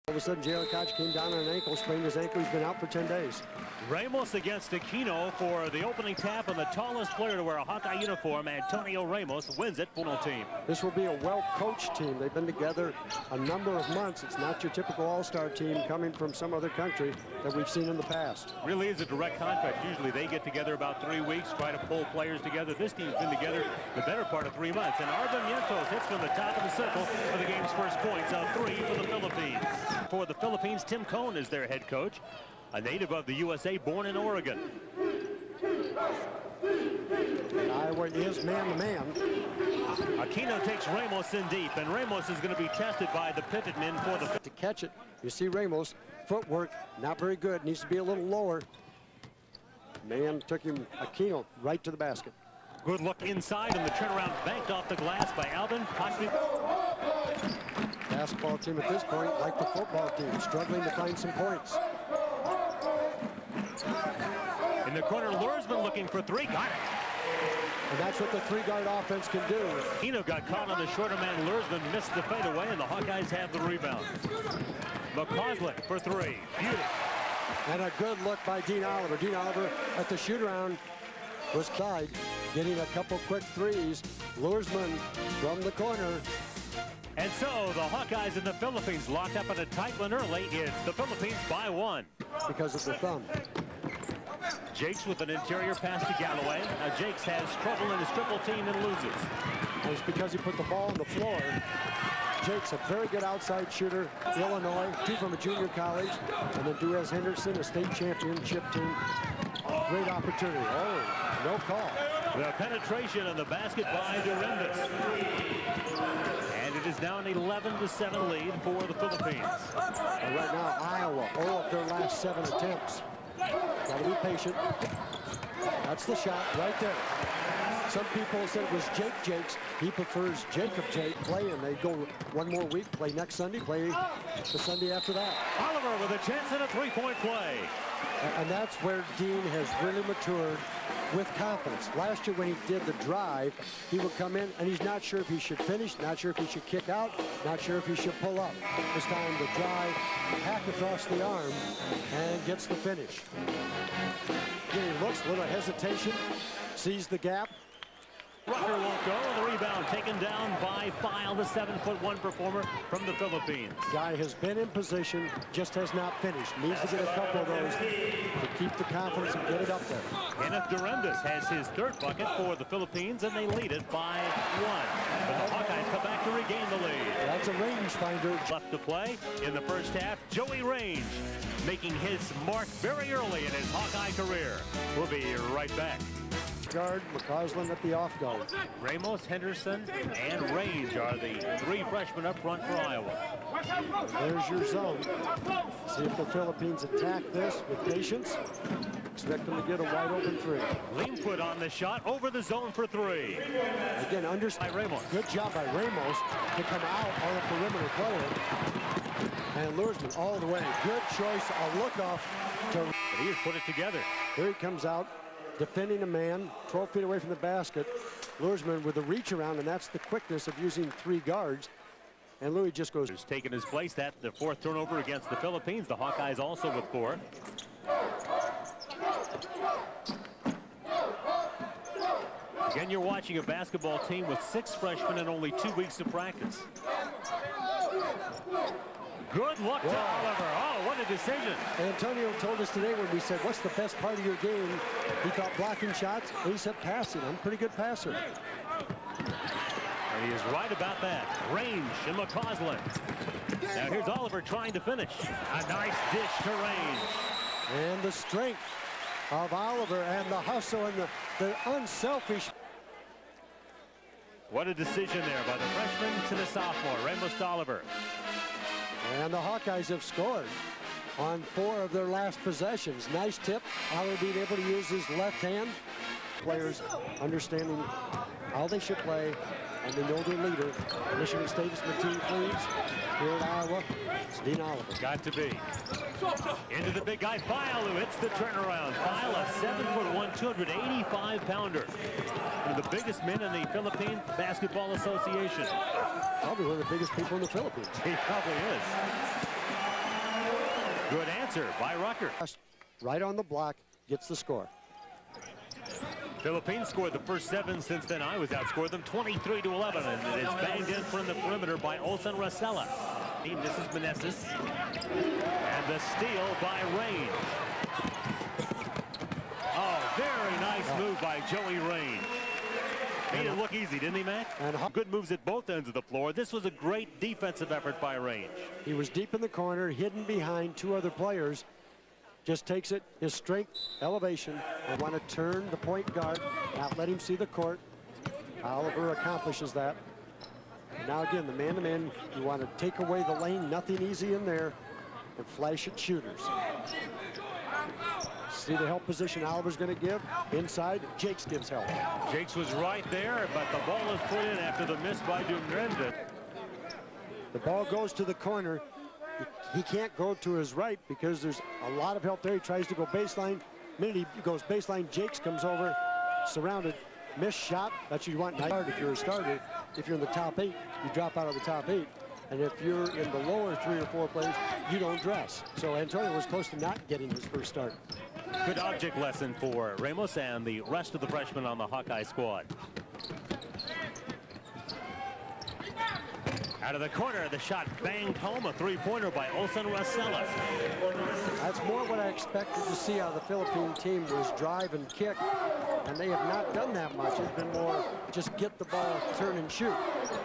All of a sudden, Allan Caidic came down on an ankle, sprained his ankle. He's been out for 10 days. Ramos against Aquino for the opening tap, and the tallest player to wear a Hawkeye uniform, Antonio Ramos, wins it for the team. This will be a well-coached team. They've been together a number of months. It's not your typical all-star team coming from some other country that we've seen in the past. Really is a direct contract. Usually they get together about 3 weeks, try to pull players together. This team's been together the better part of 3 months. And Abarrientos hits from the top of the circle for the game's first points. A 3 for the Philippines. For the Philippines, Tim Cone is their head coach, a native of the USA, born in Oregon. And Iowa is man-to-man. Aquino takes Ramos in deep, and Ramos is going to be tested by the pivot men for the... To catch it, you see Ramos, footwork, not very good, needs to be a little lower. Man took him, Aquino, right to the basket. Good look inside, and the turnaround banked off the glass by Alvin Patrimonio. Basketball team at this point, like the football team, struggling to find some points. In the corner, Lursman looking for 3, got it. And that's what the 3-guard offense can do. Aquino got caught on the shorter man. Lursman missed the fadeaway, and the Hawkeyes have the rebound. McCausland for 3. Beauty. And a good look by Dean Oliver. Dean Oliver at the shoot-around was tied, getting a couple quick threes. Lursman from the corner. And so the Hawkeyes in the Philippines locked up in a tight one early. It's the Philippines by 1. Because of the thumb. Jakes with an interior pass to Galloway. Now Jakes has trouble in his triple team and loses. And it's because he put the ball on the floor. Jakes, a very good outside shooter. Illinois, 2 from a junior college. And then Duez Henderson, a state championship team. Great opportunity. Oh, no call. The penetration on the basket by Duremdes. And it is now an 11-7 lead for the Philippines. And right now, Iowa, all of their last 7 attempts. Got to be patient. That's the shot right there. Some people said it was Jake Jakes. He prefers Jacob Jake play, and they go one more week, play next Sunday, play the Sunday after that. Oliver with a chance at a 3-point play. And that's where Dean has really matured with confidence. Last year when he did the drive, he would come in and he's not sure if he should finish, not sure if he should kick out, not sure if he should pull up. This time the drive, hack across the arm, and gets the finish. Again, he looks, a little hesitation, sees the gap. Rucker won't go, and the rebound taken down by Feihl, the 7'1" performer from the Philippines. Guy has been in position, just has not finished. Needs to get a couple of those to keep the confidence and get it up there. Kenneth Duremdes has his 3rd bucket for the Philippines, and they lead it by 1. But the Hawkeyes come back to regain the lead. That's a range finder. Left to play in the first half, Joey Range making his mark very early in his Hawkeye career. We'll be right back. Guard, McCausland at the off guard. Ramos, Henderson, and Range are the 3 freshmen up front for Iowa. There's your zone. See if the Philippines attack this with patience. Expect them to get a wide open 3. Limpot on the shot, over the zone for 3. Again, by Ramos. Good job by Ramos to come out on a perimeter player. And Lursman all the way. Good choice, a look off to... But he has put it together. Here he comes out, defending a man, 12 feet away from the basket. Lursman with a reach around, and that's the quickness of using 3 guards. And Louis just goes. He's taken his place. That the 4th turnover against the Philippines. The Hawkeyes also with 4. Again, you're watching a basketball team with 6 freshmen and only 2 weeks of practice. Good luck to Oliver. Oh, what a decision. Antonio told us today when we said, what's the best part of your game? He thought blocking shots, and he said passing. I'm a pretty good passer. And he is right about that. Range and McCausland. Now here's Oliver trying to finish. A nice dish to Range. And the strength of Oliver and the hustle and the unselfish. What a decision there by the freshman to the sophomore, Ramos to Oliver. And the Hawkeyes have scored on 4 of their last possessions. Nice tip. Oliver being able to use his left hand. Players understanding how they should play, and they know their leader. Michigan State is Mateen Cleaves. Here at Iowa, it's Dean Oliver. Got to be. Into the big guy, Feihl, who hits the turnaround. Feihl, a 7'1", 285-pounder. One of the biggest men in the Philippine Basketball Association. Probably one of the biggest people in the Philippines. He probably is. answer by Rucker. Right on the block, gets the score. Philippines scored the first 7 since then. I was outscored them 23-11, and it is banged in from the perimeter by Olsen Racela. This is Meneses, and the steal by Rain. Oh, very nice move by Joey Rain. Made it look easy, didn't he, Matt? And good moves at both ends of the floor. This was a great defensive effort by Rain. He was deep in the corner, hidden behind 2 other players. Just takes it, his strength, elevation. I want to turn the point guard, not let him see the court. Oliver accomplishes that. And now again, the man-to-man, you want to take away the lane, nothing easy in there, and flash at shooters. See the help position Oliver's going to give. Inside, Jakes gives help. Jakes was right there, but the ball is put in after the miss by Duremdes. The ball goes to the corner. He can't go to his right because there's a lot of help there. He tries to go baseline. The minute he goes baseline, Jakes comes over, surrounded. Missed shot. That's what you want if you're a starter. If you're in the top 8, you drop out of the top 8. And if you're in the lower 3 or 4 players, you don't dress. So Antonio was close to not getting his first start. Good object lesson for Ramos and the rest of the freshmen on the Hawkeye squad. Out of the corner, the shot banged home, a 3-pointer by Olsen Racela. That's more what I expected to see out of the Philippine team was drive and kick, and they have not done that much. It's been more just get the ball, turn and shoot.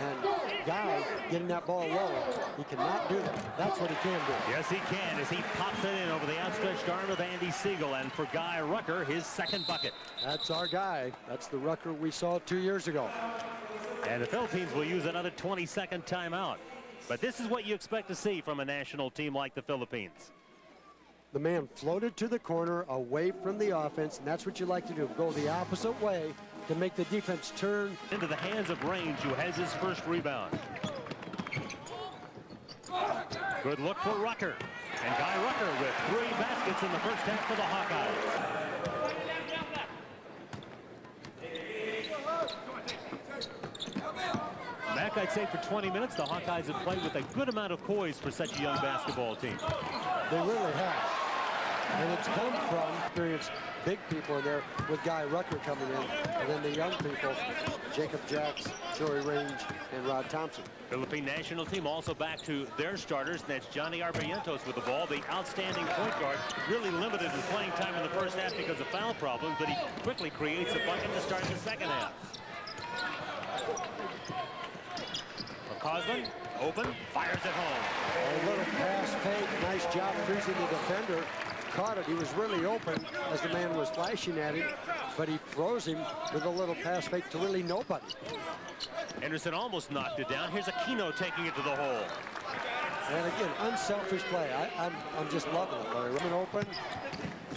And Guy getting that ball low, he cannot do that. That's what he can do. Yes, he can, as he pops it in over the outstretched arm of Andy Seigle, and for Guy Rucker, his second bucket. That's our guy. That's the Rucker we saw 2 years ago. And the Philippines will use another 22nd timeout. But this is what you expect to see from a national team like the Philippines. The man floated to the corner away from the offense, and that's what you like to do. Go the opposite way to make the defense turn. Into the hands of Range, who has his first rebound. Good look for Rucker. And Guy Rucker with 3 baskets in the first half for the Hawkeyes. Mac, I'd say for 20 minutes, the Hawkeyes have played with a good amount of poise for such a young basketball team. They really have. And it's come from experienced big people in there with Guy Rucker coming in. And then the young people, Jacob Jacks, Joey Range, and Rod Thompson. Philippine national team also back to their starters, and that's Johnny Abarrientos with the ball, the outstanding point guard, really limited in playing time in the first half because of foul problems, but he quickly creates a bucket to start the second half. Coslin, open, fires it home. A little pass fake, nice job freezing the defender. Caught it, he was really open as the man was flashing at him, but he froze him with a little pass fake to really nobody. Anderson almost knocked it down. Here's Aquino taking it to the hole. And again, unselfish play. I'm just loving it. Larry Roman open,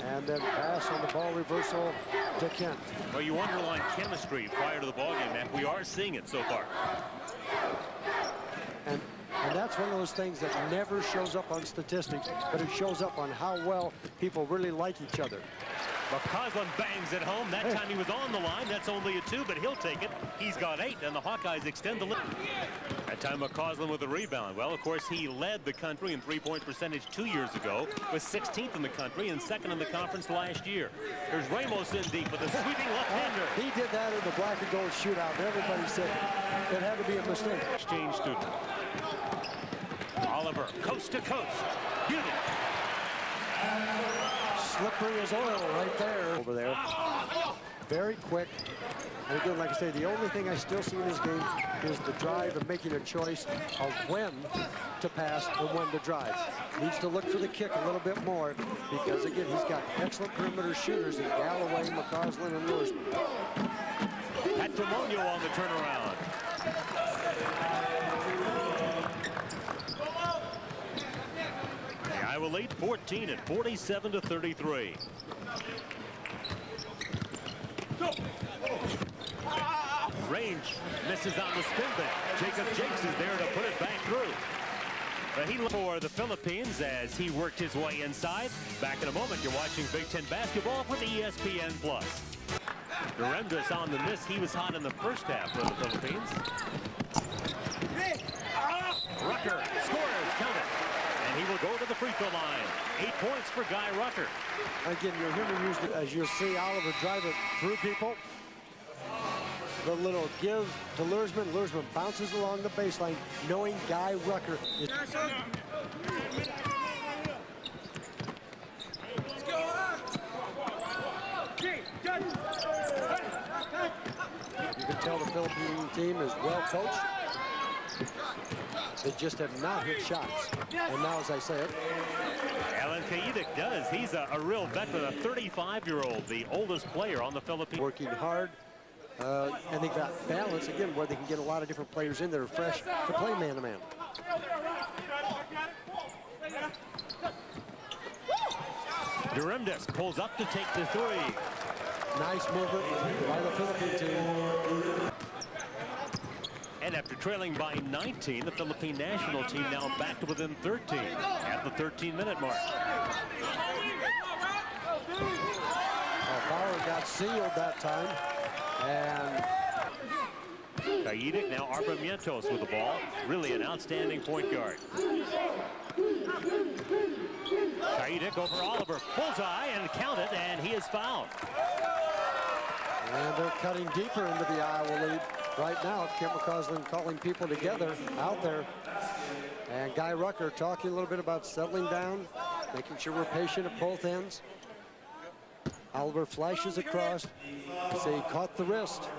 and then pass on the ball reversal to Kent. Well, you wonder on chemistry prior to the ballgame, Matt. We are seeing it so far. And that's one of those things that never shows up on statistics, but it shows up on how well people really like each other. McCausland bangs it home. That time he was on the line. That's only a 2, but he'll take it. He's got 8, and the Hawkeyes extend the lead. That time McCausland with a rebound. Well, of course, he led the country in 3-point percentage 2 years ago, was 16th in the country and 2nd in the conference last year. There's Ramos in deep with a sweeping left-hander. He did that in the black and gold shootout. Everybody said it had to be a mistake. Exchange student. Oliver, coast to coast. Beauty. Slippery as oil right there. Over there. Very quick. And again, like I say, the only thing I still see in this game is the drive and making a choice of when to pass and when to drive. Needs to look for the kick a little bit more because, again, he's got excellent perimeter shooters in Galloway, McCausland, and Lewisman. Patrimonio on the turnaround. The Iowa lead 14 at 47-33. Range misses on the spin back. Jacob Jakes is there to put it back through. But he looked for the Philippines as he worked his way inside. Back in a moment, you're watching Big Ten basketball with ESPN+. Duremdes on the miss. He was hot in the first half for the Philippines. Rucker scores, count it. And he will go to the free throw line. 8 points for Guy Rucker. Again, you'll hear me use it as you'll see Oliver drive it through people. The little give to Luersman. Luersman bounces along the baseline, knowing Guy Rucker is. You can tell the Philippine team is well coached. They just have not hit shots. And now, as I say it, Allan Caidic does. He's a real veteran, a 35-year-old, the oldest player on the Philippines. Working hard. And they've got balance, again, where they can get a lot of different players in there fresh to play man-to-man. Duremdes pulls up to take the three. Nice movement by the Philippine team. And after trailing by 19, the Philippine national team now back to within 13 at the 13-minute mark. Bauer got sealed that time. And Caidic, now Abarrientos with the ball. Really an outstanding point guard. Caidic over Oliver. Bullseye and count it, and he is fouled. And they're cutting deeper into the Iowa lead right now. Kent McCausland calling people together out there. And Guy Rucker talking a little bit about settling down, making sure we're patient at both ends. Oliver flashes across. Say he caught the wrist.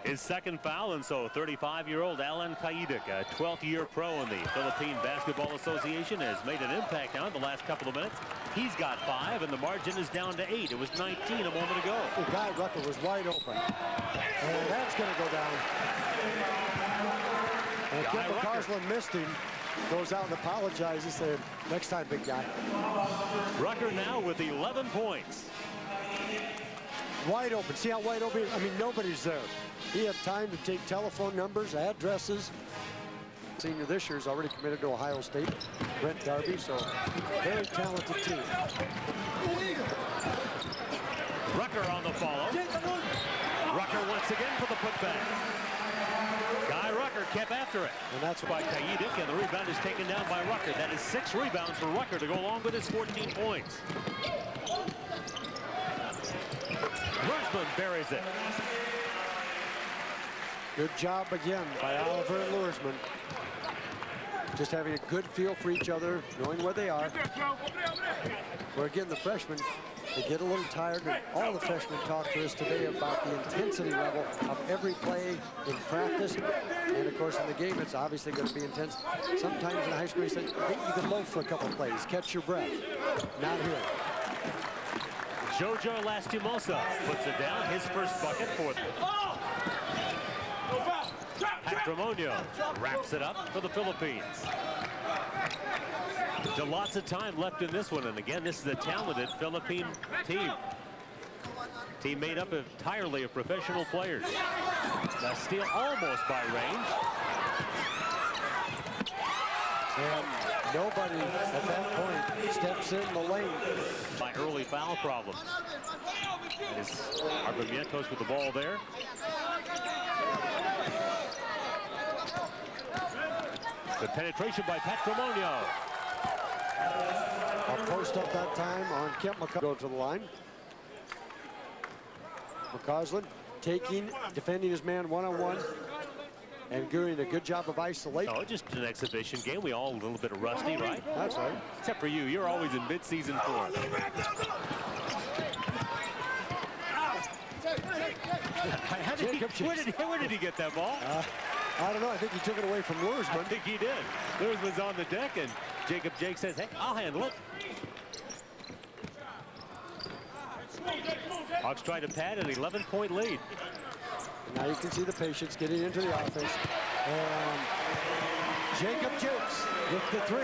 His second foul, and so 35-year-old Allan Caidic, a 12th-year pro in the Philippine Basketball Association, has made an impact now in the last couple of minutes. He's got 5, and the margin is down to 8. It was 19 a moment ago. The Guy Rucker was wide open. And that's going to go down. And Kent McCausland missed him. Goes out and apologizes, saying, next time, big guy. Rucker now with 11 points. Wide open. See how wide open? I mean, nobody's there. He had time to take telephone numbers, addresses. Senior this year is already committed to Ohio State. Brent Darby, so very talented team. Rucker on the follow. Rucker once again for the putback. Guy Rucker kept after it. And that's by Caidic, and the rebound is taken down by Rucker. That is 6 rebounds for Rucker to go along with his 14 points. Luersman buries it. Good job again by Oliver and Luersman. Just having a good feel for each other, knowing where they are. Where again, the freshmen, they get a little tired. And all the freshmen talked to us today about the intensity level of every play in practice. And of course, in the game, it's obviously going to be intense. Sometimes in high school, you say, I think you can loaf for a couple plays, catch your breath. Not here. Jojo Lastimosa puts it down, his first bucket for Patrimonio wraps it up for the Philippines. So lots of time left in this one, and again, this is a talented Philippine team. Team made up entirely of professional players. Now steal almost by range. And nobody at that point steps in the lane. By early foul problems. Is Abarrientos with the ball there. The penetration by Patrimonio. A post up that time on Kent McCausland. Go to the line. McCausland defending his man one-on-one. And doing a good job of isolation. Oh, just an exhibition game. We all a little bit rusty, right? That's right. Except for you. You're always in mid-season form. Where did he get that ball? I don't know. I think he took it away from Luersman. I think he did. Luersman's on the deck, and Jake says, hey, I'll handle it. Hawks try to pad an 11-point lead. Now you can see the patience getting into the offense. And Jacob Jakes with the 3.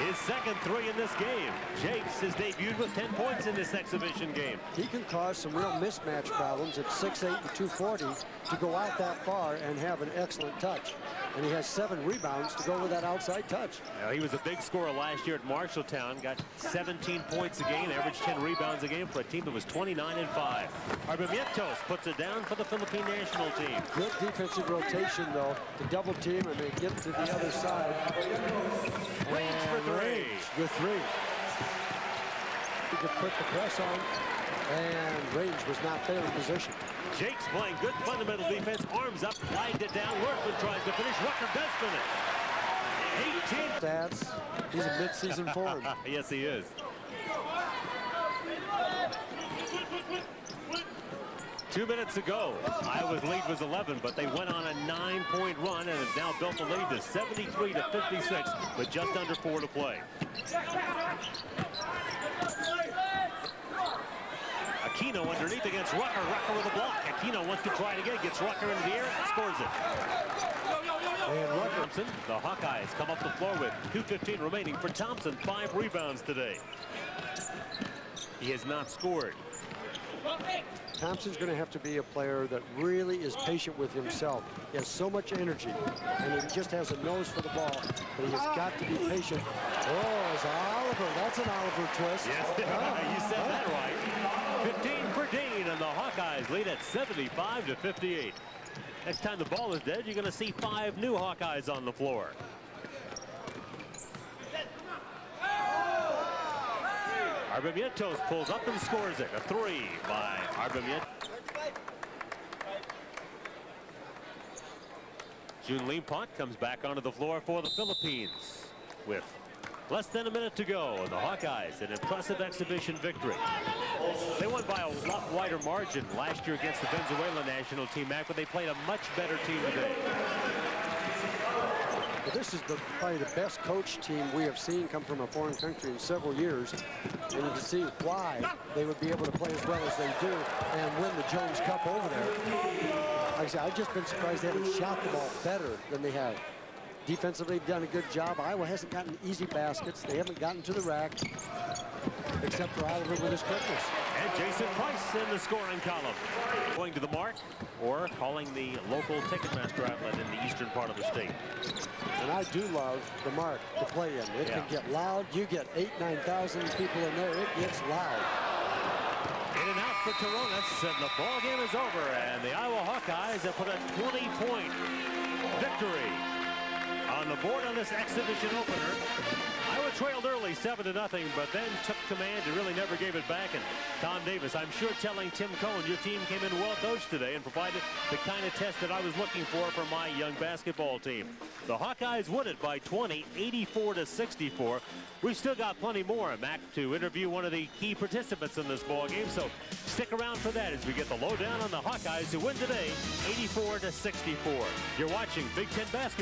His second 3 in this game. Jakes has debuted with 10 points in this exhibition game. He can cause some real mismatch problems at 6'8" and 240 to go out that far and have an excellent touch. and he has 7 rebounds to go with that outside touch. He was a big scorer last year at Marshalltown. Got 17 points a game, averaged 10 rebounds a game for a team that was 29-5. Abarrientos puts it down for the Philippine national team. Good defensive rotation, though, to double team and then get to the other side. Range for three. With 3. He could put the press on, and Range was not there in position. Jake's playing good fundamental defense. Arms up, flagged it down. Workman tries to finish. Rucker does finish. 18 stats. He's a mid-season forward. Yes, he is. Two minutes ago, Iowa's lead was 11, but they went on a 9-point run and have now built the lead to 73-56 with just under 4 to play. Aquino underneath against Rucker. Rucker with a block. Aquino wants to try it again. Gets Rucker into the air and scores it. And Rucker. Thompson, the Hawkeyes come up the floor with 2:15 remaining for Thompson. 5 rebounds today. He has not scored. Thompson's going to have to be a player that really is patient with himself. He has so much energy, and he just has a nose for the ball, but he has got to be patient. Oh, it's Oliver. That's an Oliver twist. Yes, you said that right. 15 for Dean, and the Hawkeyes lead at 75-58. Next time the ball is dead, you're going to see 5 new Hawkeyes on the floor. Abarrientos pulls up and scores it. A 3 by Abarrientos. Jun Limpot comes back onto the floor for the Philippines with less than a minute to go. And the Hawkeyes, an impressive exhibition victory. They won by a lot wider margin last year against the Venezuela national team, Mac, but they played a much better team today. Well, this is probably the best coached team we have seen come from a foreign country in several years. And you can see why they would be able to play as well as they do and win the Jones Cup over there. Like I said, I've just been surprised they haven't shot the ball better than they have. Defensively, they've done a good job. Iowa hasn't gotten easy baskets. They haven't gotten to the rack, except for Oliver with his quickness. And Jason Price in the scoring column. Going to the mark or calling the local Ticketmaster outlet in the eastern part of the state. And I do love the mark to play in. It can get loud. You get 8,000 to 9,000 people in there. It gets loud. In and out for Coronas, and the ball game is over. And the Iowa Hawkeyes have put a 20-point victory on the board on this exhibition opener. Iowa trailed early 7-0, but then took command and really never gave it back. And Tom Davis, I'm sure, telling Tim Cohn, your team came in well coached today and provided the kind of test that I was looking for my young basketball team. The Hawkeyes win it by 20, 84-64. We've still got plenty more, Mac, to interview one of the key participants in this ball game. So stick around for that as we get the lowdown on the Hawkeyes who win today, 84-64. You're watching Big Ten basketball.